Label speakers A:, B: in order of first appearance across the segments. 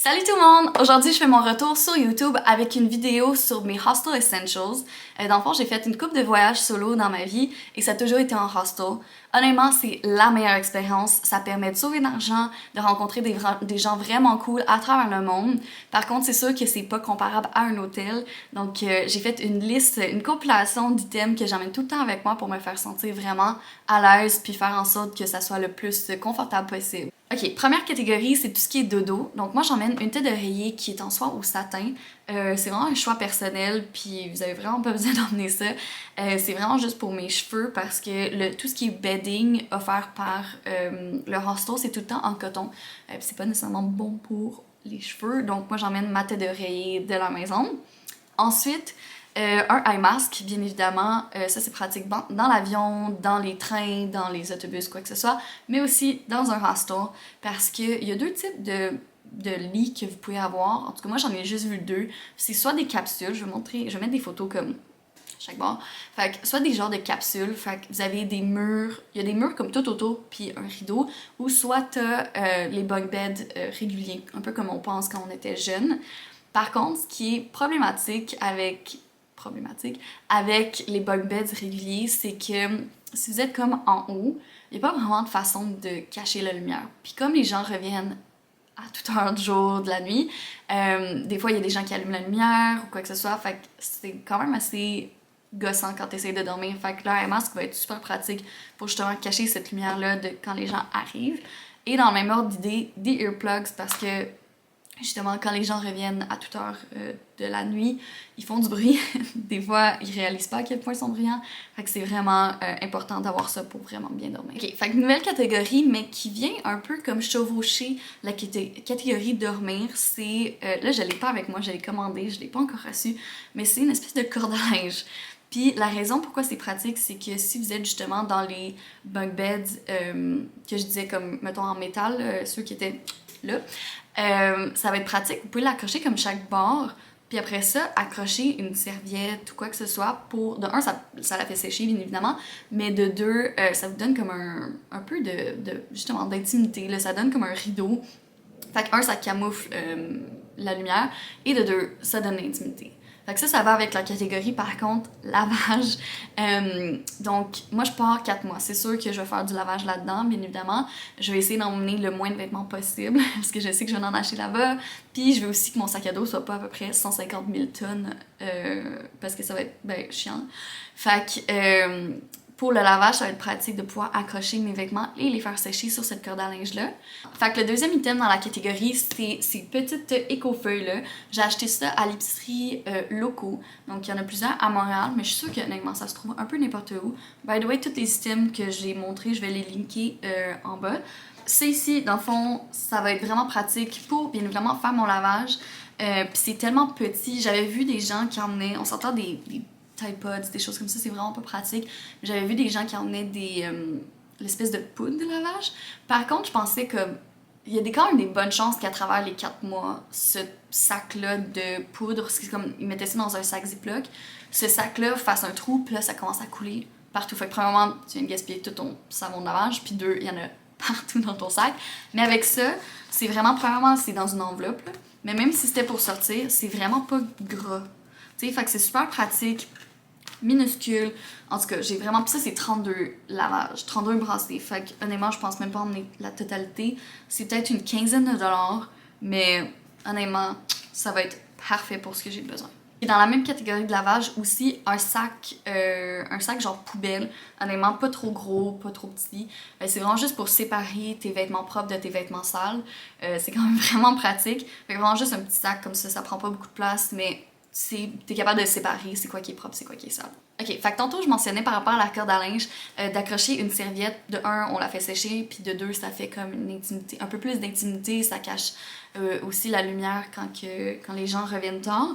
A: Salut tout le monde! Aujourd'hui, je fais mon retour sur YouTube avec une vidéo sur mes hostel essentials. Dans le fond, j'ai fait une couple de voyages solo dans ma vie et ça a toujours été en hostel. Honnêtement, c'est la meilleure expérience. Ça permet de sauver de l'argent, de rencontrer des gens vraiment cool à travers le monde. Par contre, c'est sûr que c'est pas comparable à un hôtel. Donc, j'ai fait une liste, une compilation d'items que j'emmène tout le temps avec moi pour me faire sentir vraiment à l'aise puis faire en sorte que ça soit le plus confortable possible. Ok, première catégorie, c'est tout ce qui est dodo. Donc moi, j'emmène une tête d'oreiller qui est en soie au satin. C'est vraiment un choix personnel, puis vous avez vraiment pas besoin d'emmener ça. C'est vraiment juste pour mes cheveux parce que tout ce qui est bedding offert par le hostel, c'est tout le temps en coton. Puis c'est pas nécessairement bon pour les cheveux, donc moi j'emmène ma tête d'oreiller de la maison. Ensuite, un eye mask, bien évidemment, ça c'est pratique dans l'avion, dans les trains, dans les autobus, quoi que ce soit, mais aussi dans un hostel, parce qu'il y a deux types de lits que vous pouvez avoir. En tout cas, moi j'en ai juste vu deux. C'est soit des capsules, je vais mettre des photos comme chaque bord. Fait que soit des genres de capsules, fait que vous avez des murs, il y a des murs comme tout autour, puis un rideau, ou soit t'as les bunk beds réguliers, un peu comme on pense quand on était jeune. Par contre, ce qui est problématique avec les bunk beds réguliers, c'est que si vous êtes comme en haut, il n'y a pas vraiment de façon de cacher la lumière. Puis comme les gens reviennent à toute heure du jour, de la nuit, des fois il y a des gens qui allument la lumière ou quoi que ce soit, fait que c'est quand même assez gossant quand tu essaies de dormir. Fait que l'air masque va être super pratique pour justement cacher cette lumière-là quand les gens arrivent. Et dans le même ordre d'idée, des earplugs parce que justement, quand les gens reviennent à toute heure de la nuit, ils font du bruit. Des fois, ils réalisent pas à quel point ils sont bruyants. Fait que c'est vraiment important d'avoir ça pour vraiment bien dormir. Ok, fait que nouvelle catégorie, mais qui vient un peu comme chevaucher la catégorie dormir, c'est... là, je l'ai pas avec moi, je l'ai commandé, je l'ai pas encore reçu, mais c'est une espèce de corde à linge. Puis la raison pourquoi c'est pratique, c'est que si vous êtes justement dans les bunk beds que je disais comme, mettons, en métal, ceux qui étaient là, ça va être pratique. Vous pouvez l'accrocher comme chaque bord, puis après ça, accrocher une serviette ou quoi que ce soit pour... De un, ça la fait sécher, bien évidemment, mais de deux, ça vous donne comme un peu justement, d'intimité, là. Ça donne comme un rideau. Fait que un, ça camoufle la lumière, et de deux, ça donne l'intimité. Fait que ça va avec la catégorie, par contre, lavage. Donc, moi, je pars 4 mois. C'est sûr que je vais faire du lavage là-dedans, bien évidemment. Je vais essayer d'emmener le moins de vêtements possible, parce que je sais que je vais en acheter là-bas. Puis, je veux aussi que mon sac à dos soit pas à peu près 150 000 tonnes, parce que ça va être, chiant. Fait que... pour le lavage, ça va être pratique de pouvoir accrocher mes vêtements et les faire sécher sur cette corde à linge-là. Fait que le deuxième item dans la catégorie, c'est ces petites éco-feuilles-là. J'ai acheté ça à l'épicerie locaux. Donc, il y en a plusieurs à Montréal, mais je suis sûre que honnêtement, ça se trouve un peu n'importe où. By the way, tous les items que j'ai montrés, je vais les linker en bas. Ça ici, dans le fond, ça va être vraiment pratique pour, bien évidemment, faire mon lavage. Puis c'est tellement petit. J'avais vu des gens qui emmenaient, on s'entend des Tide Pods, des choses comme ça, c'est vraiment pas pratique. J'avais vu des gens qui emmenaient l'espèce de poudre de lavage. Par contre, je pensais que il y a quand même des bonnes chances qu'à travers les 4 mois, ce sac-là de poudre, c'est comme ils mettaient ça dans un sac Ziploc, ce sac-là fasse un trou, puis là, ça commence à couler partout. Fait que premièrement, tu viens de gaspiller tout ton savon de lavage, puis deux, il y en a partout dans ton sac. Mais avec ça, c'est vraiment, premièrement, c'est dans une enveloppe, là. Mais même si c'était pour sortir, c'est vraiment pas gras. Tu sais, fait que c'est super pratique, minuscule. En tout cas, j'ai vraiment... Puis ça, c'est 32 lavages, 32 bracelets. Fait que, honnêtement, je pense même pas emmener la totalité. C'est peut-être une quinzaine de dollars, mais honnêtement, ça va être parfait pour ce que j'ai besoin. Et dans la même catégorie de lavage, aussi, un sac genre poubelle. Honnêtement, pas trop gros, pas trop petit. C'est vraiment juste pour séparer tes vêtements propres de tes vêtements sales. C'est quand même vraiment pratique. Fait que vraiment juste un petit sac comme ça prend pas beaucoup de place, mais t'es capable de séparer c'est quoi qui est propre, c'est quoi qui est sale. Ok, fait que tantôt je mentionnais par rapport à la corde à linge d'accrocher une serviette. De un, on la fait sécher, puis de deux, ça fait comme une intimité, un peu plus d'intimité, ça cache aussi la lumière quand les gens reviennent tard.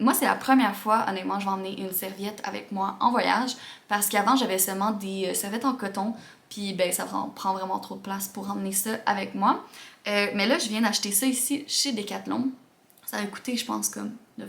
A: Moi, c'est la première fois, honnêtement, je vais emmener une serviette avec moi en voyage, parce qu'avant, j'avais seulement des serviettes en coton, puis ça prend vraiment trop de place pour emmener ça avec moi. Mais là, je viens d'acheter ça ici chez Decathlon. Ça va coûter, je pense, comme 9$.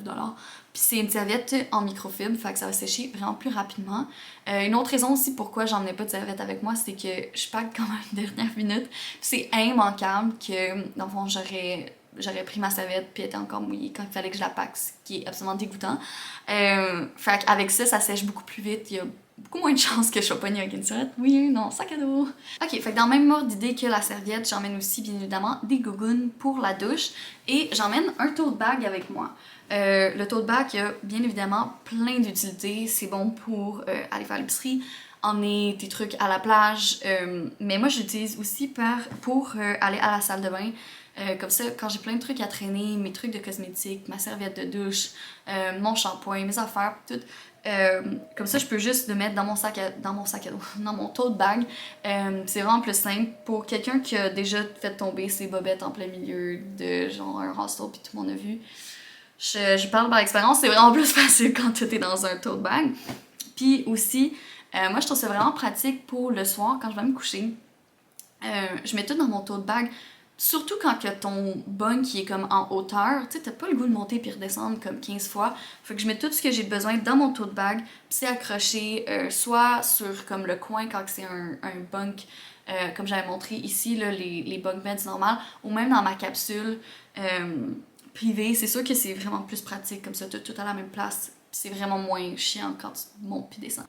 A: Puis c'est une serviette en microfibre, fait que ça va sécher vraiment plus rapidement. Une autre raison aussi pourquoi j'emmenais pas de serviette avec moi, c'est que je pack quand même dernière minute. C'est immanquable que, dans le fond, j'aurais j'aurais pris ma serviette puis elle était encore mouillée quand il fallait que je la pack, ce qui est absolument dégoûtant. Fait qu'avec ça, ça sèche beaucoup plus vite. Il y a beaucoup moins de chances que je sois pognée avec une serviette. Oui, non, sac à dos. Ok, fait que dans le même ordre d'idée que la serviette, j'emmène aussi bien évidemment des gougounes pour la douche et j'emmène un tote bag avec moi. Le tote bag, il y a bien évidemment plein d'utilités. C'est bon pour aller faire l'épicerie, emmener tes trucs à la plage, mais moi j'utilise aussi pour aller à la salle de bain. Comme ça, quand j'ai plein de trucs à traîner, mes trucs de cosmétiques, ma serviette de douche, mon shampoing, mes affaires, tout, comme ça je peux juste le mettre dans mon sac à dos, dans mon tote bag. C'est vraiment plus simple pour quelqu'un qui a déjà fait tomber ses bobettes en plein milieu de genre un hostel puis tout le monde a vu. Je parle par expérience, c'est vraiment plus facile quand tu es dans un tote bag. Puis aussi, moi je trouve ça vraiment pratique pour le soir quand je vais me coucher. Je mets tout dans mon tote bag. Surtout quand que ton bunk qui est comme en hauteur, tu sais, t'as pas le goût de monter puis redescendre comme 15 fois. Fait que je mets tout ce que j'ai besoin dans mon tote bag, puis c'est accroché soit sur comme le coin quand c'est un bunk, comme j'avais montré ici, là, les bunk beds normales, ou même dans ma capsule privée. C'est sûr que c'est vraiment plus pratique comme ça, tout à la même place. C'est vraiment moins chiant quand tu montes puis descends.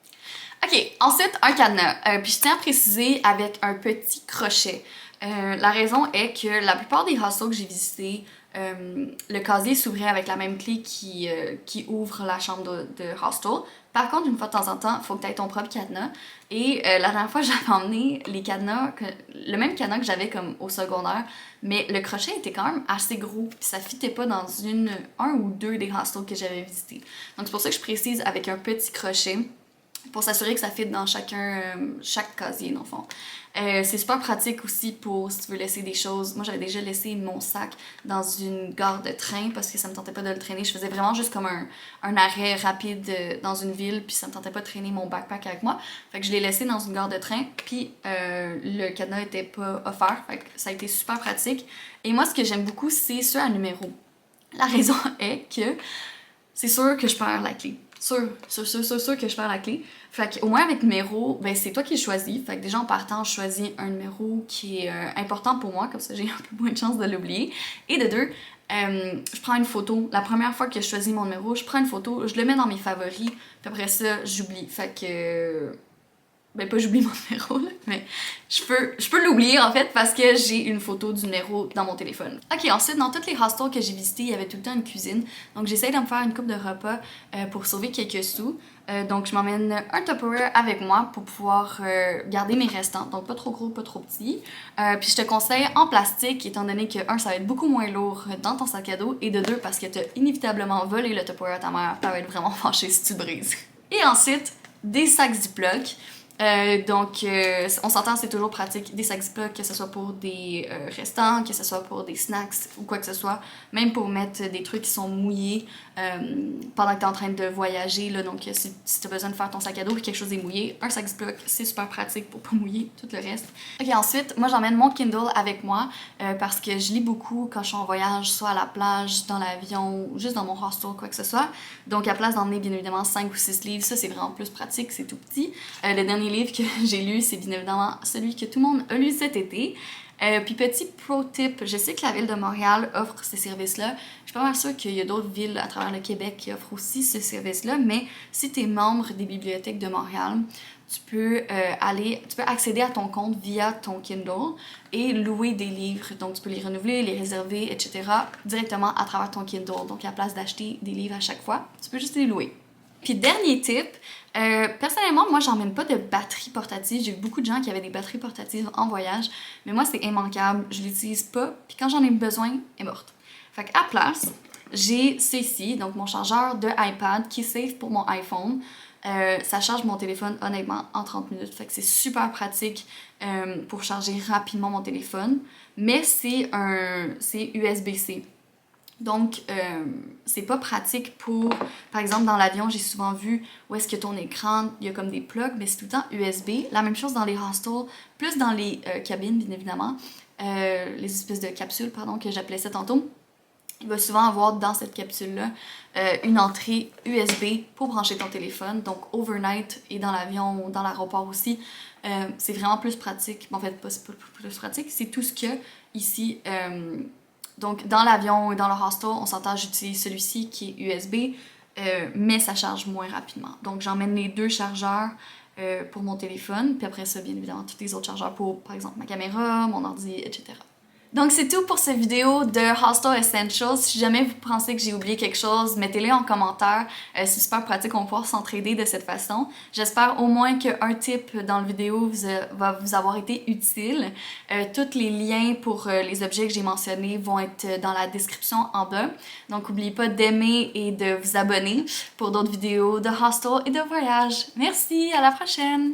A: Ok, ensuite un cadenas. Puis je tiens à préciser avec un petit crochet. La raison est que la plupart des hostels que j'ai visités, le casier s'ouvrait avec la même clé qui ouvre la chambre de hostel. Par contre, une fois de temps en temps, il faut que tu aies ton propre cadenas. Et la dernière fois, j'avais emmené les cadenas, le même cadenas que j'avais comme au secondaire, mais le crochet était quand même assez gros, puis ça fitait pas dans un ou deux des hostels que j'avais visités. Donc c'est pour ça que je précise avec un petit crochet, pour s'assurer que ça fit dans chaque casier, dans le fond. C'est super pratique aussi pour si tu veux laisser des choses. Moi, j'avais déjà laissé mon sac dans une gare de train parce que ça me tentait pas de le traîner. Je faisais vraiment juste comme un arrêt rapide dans une ville, puis ça me tentait pas de traîner mon backpack avec moi. Fait que je l'ai laissé dans une gare de train, puis le cadenas était pas offert. Fait que ça a été super pratique. Et moi, ce que j'aime beaucoup, c'est ceux à numéro. La raison est que c'est sûr que je perds la clé. Sûr que je perds la clé. Fait qu'au moins avec numéro, ben c'est toi qui le choisis. Fait que déjà en partant, je choisis un numéro qui est important pour moi, comme ça j'ai un peu moins de chance de l'oublier. Et de deux, je prends une photo. La première fois que je choisis mon numéro, je prends une photo, je le mets dans mes favoris, puis après ça, j'oublie. Fait que ben pas j'oublie mon numéro là, mais je peux l'oublier en fait parce que j'ai une photo du numéro dans mon téléphone. Ok, ensuite dans toutes les hostels que j'ai visités, il y avait tout le temps une cuisine, donc j'essaye de me faire une coupe de repas pour sauver quelques sous. Donc je m'emmène un Tupperware avec moi pour pouvoir garder mes restants, donc pas trop gros, pas trop petit. Puis je te conseille en plastique étant donné que un, ça va être beaucoup moins lourd dans ton sac à dos, et de deux, parce que t'as inévitablement volé le Tupperware à ta mère, elle va être vraiment fâchée si tu le brises. Et ensuite, des sacs Ziploc. On s'entend, c'est toujours pratique des sacs Ziploc, que ce soit pour des restants, que ce soit pour des snacks ou quoi que ce soit, même pour mettre des trucs qui sont mouillés pendant que tu es en train de voyager. Là, donc, si tu as besoin de faire ton sac à dos et quelque chose est mouillé, un sac Ziploc, c'est super pratique pour pas mouiller tout le reste. Ok, ensuite, moi j'emmène mon Kindle avec moi parce que je lis beaucoup quand je suis en voyage, soit à la plage, dans l'avion, ou juste dans mon hostel, quoi que ce soit. Donc, à place d'emmener bien évidemment 5 ou 6 livres, ça c'est vraiment plus pratique, c'est tout petit. Le dernier livre que j'ai lu, c'est bien évidemment celui que tout le monde a lu cet été. Puis petit pro tip, je sais que la ville de Montréal offre ces services-là. Je suis pas mal sûre qu'il y a d'autres villes à travers le Québec qui offrent aussi ce service-là, mais si tu es membre des bibliothèques de Montréal, tu peux accéder à ton compte via ton Kindle et louer des livres. Donc tu peux les renouveler, les réserver, etc. directement à travers ton Kindle. Donc à la place d'acheter des livres à chaque fois, tu peux juste les louer. Puis dernier tip, personnellement, moi j'emmène pas de batterie portative. J'ai vu beaucoup de gens qui avaient des batteries portatives en voyage, mais moi c'est immanquable, je l'utilise pas, puis quand j'en ai besoin, elle est morte. Fait qu'à place, j'ai ceci, donc mon chargeur de iPad qui est safe pour mon iPhone. Ça charge mon téléphone honnêtement en 30 minutes, fait que c'est super pratique pour charger rapidement mon téléphone, mais c'est USB-C. Donc, c'est pas pratique pour... Par exemple, dans l'avion, j'ai souvent vu où est-ce que ton écran, il y a comme des plugs, mais c'est tout le temps USB. La même chose dans les hostels, plus dans les cabines, bien évidemment. Les espèces de capsules, pardon, que j'appelais ça tantôt. Il va souvent avoir dans cette capsule-là une entrée USB pour brancher ton téléphone. Donc, overnight et dans l'avion ou dans l'aéroport aussi, c'est vraiment plus pratique. En fait, c'est pas plus pratique, c'est tout ce qu'il y a ici Donc dans l'avion et dans le hostel, on s'entend, j'utilise celui-ci qui est USB, mais ça charge moins rapidement. Donc j'emmène les deux chargeurs pour mon téléphone, puis après ça, bien évidemment, tous les autres chargeurs pour, par exemple, ma caméra, mon ordi, etc. Donc c'est tout pour cette vidéo de Hostel Essentials. Si jamais vous pensez que j'ai oublié quelque chose, mettez-le en commentaire. C'est super pratique, on va pouvoir s'entraider de cette façon. J'espère au moins qu'un tip dans la vidéo va vous avoir été utile. Tous les liens pour les objets que j'ai mentionnés vont être dans la description en bas. Donc n'oubliez pas d'aimer et de vous abonner pour d'autres vidéos de hostel et de voyage. Merci, à la prochaine!